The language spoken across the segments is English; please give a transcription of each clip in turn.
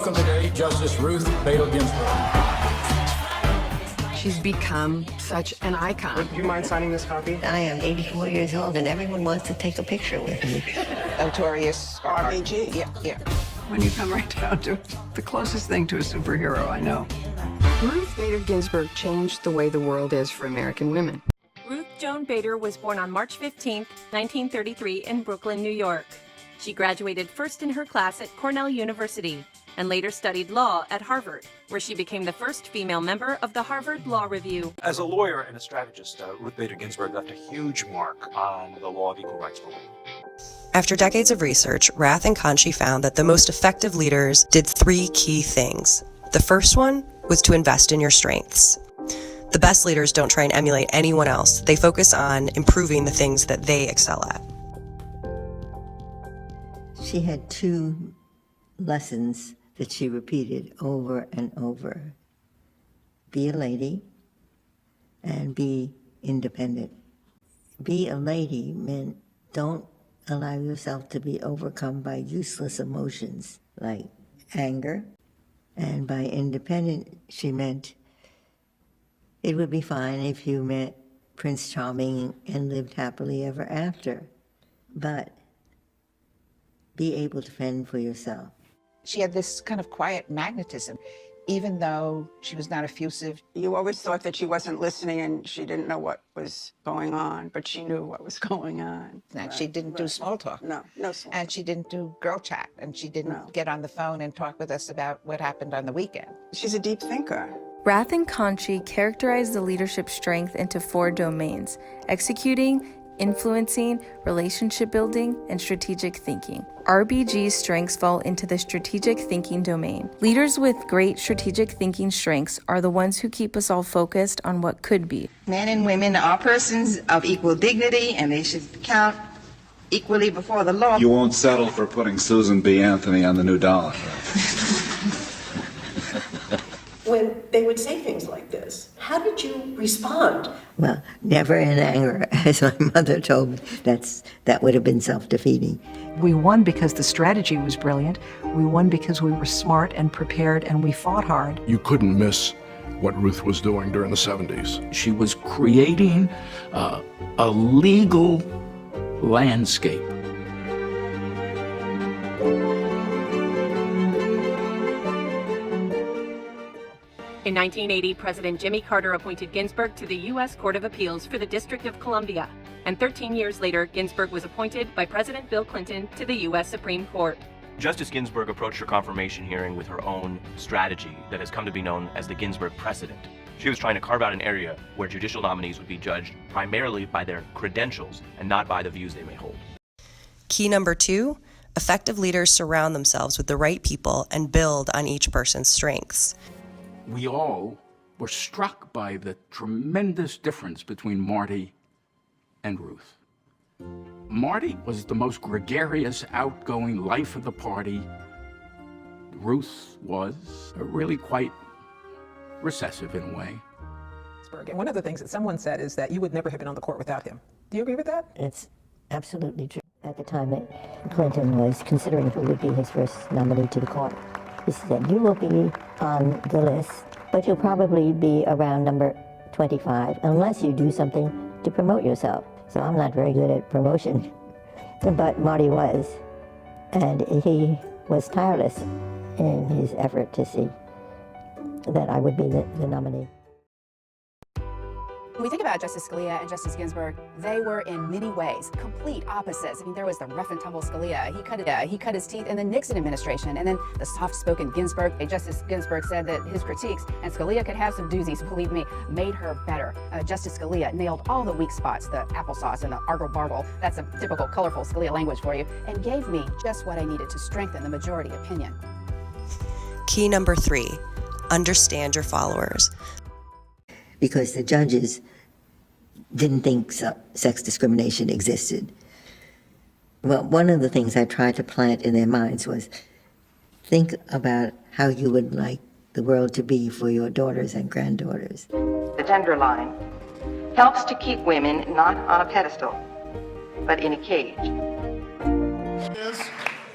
welcome today Justice Ruth Bader Ginsburg. She's become such an icon. Do you mind signing this copy? I am 84 years old and everyone wants to take a picture with me. Notorious RBG. Yeah. When you come right down to it, the closest thing to a superhero I know. Ruth Bader Ginsburg changed the way the world is for American women. Ruth Joan Bader was born on March 15, 1933 in Brooklyn, New York. She graduated first in her class at Cornell University and later studied law at Harvard, where she became the first female member of the Harvard Law Review. As a lawyer and a strategist, Ruth Bader Ginsburg left a huge mark on the law of equal rights for women. After decades of research, Rath and Conchi found that the most effective leaders did 3 key things. The first one was to invest in your strengths. The best leaders don't try and emulate anyone else. They focus on improving the things that they excel at. She had 2 lessons that she repeated over and over. Be a lady and be independent. Be a lady meant don't allow yourself to be overcome by useless emotions like anger. And by independent, she meant it would be fine if you met Prince Charming and lived happily ever after, but be able to fend for yourself. She had this kind of quiet magnetism, even though she was not effusive. You always thought that she wasn't listening and she didn't know what was going on, but she knew what was going on. And she didn't do small talk. No small talk. And she didn't do girl chat. And she didn't get on the phone and talk with us about what happened on the weekend. She's a deep thinker. Rath and Conchi characterized the leadership strength into 4 domains: executing, influencing, relationship building, and strategic thinking. RBG's strengths fall into the strategic thinking domain. Leaders with great strategic thinking strengths are the ones who keep us all focused on what could be. Men and women are persons of equal dignity, and they should count equally before the law. You won't settle for putting Susan B. Anthony on the new dollar. When they would say things like this, how did you respond? Well, never in anger, as my mother told me. That would have been self-defeating. We won because the strategy was brilliant. We won because we were smart and prepared and we fought hard. You couldn't miss what Ruth was doing during the 70s. She was creating a legal landscape. In 1980, President Jimmy Carter appointed Ginsburg to the U.S. Court of Appeals for the District of Columbia, and 13 years later, Ginsburg was appointed by President Bill Clinton to the U.S. Supreme Court. Justice Ginsburg approached her confirmation hearing with her own strategy that has come to be known as the Ginsburg precedent. She was trying to carve out an area where judicial nominees would be judged primarily by their credentials and not by the views they may hold. Key number 2, effective leaders surround themselves with the right people and build on each person's strengths. We all were struck by the tremendous difference between Marty and Ruth. Marty was the most gregarious, outgoing life of the party. Ruth was really quite recessive in a way. And one of the things that someone said is that you would never have been on the court without him. Do you agree with that? It's absolutely true. At the time that Clinton was considering who would be his first nominee to the court, he said, you will be on the list, but you'll probably be around number 25 unless you do something to promote yourself. So I'm not very good at promotion, but Marty was. And he was tireless in his effort to see that I would be the nominee. When we think about Justice Scalia and Justice Ginsburg, they were in many ways complete opposites. I mean, there was the rough and tumble Scalia. He cut his teeth in the Nixon administration, and then the soft-spoken Ginsburg. Justice Ginsburg said that his critiques, and Scalia could have some doozies, believe me, made her better. Justice Scalia nailed all the weak spots, the applesauce and the argle-bargle. That's a typical colorful Scalia language for you, and gave me just what I needed to strengthen the majority opinion. Key number 3, understand your followers. Because the judges didn't think sex discrimination existed. Well, one of the things I tried to plant in their minds was think about how you would like the world to be for your daughters and granddaughters. The gender line helps to keep women not on a pedestal, but in a cage.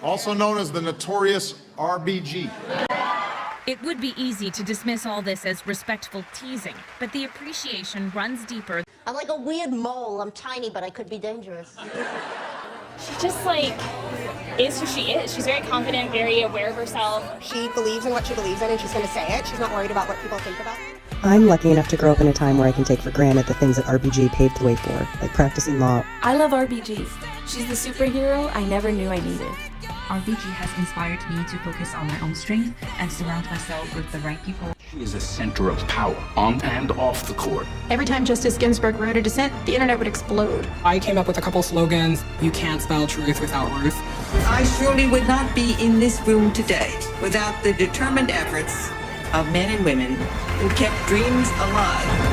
Also known as the notorious RBG. It would be easy to dismiss all this as respectful teasing, but the appreciation runs deeper. I'm like a weird mole. I'm tiny, but I could be dangerous. She just like is who she is. She's very confident, very aware of herself. She believes in what she believes in, and she's going to say it. She's not worried about what people think about her. I'm lucky enough to grow up in a time where I can take for granted the things that RBG paved the way for, like practicing law. I love RBG. She's the superhero I never knew I needed. RBG has inspired me to focus on my own strength and surround myself with the right people. She is a center of power on and off the court. Every time Justice Ginsburg wrote a dissent, the internet would explode. I came up with a couple slogans. You can't spell truth without Ruth. I surely would not be in this room today without the determined efforts of men and women who kept dreams alive.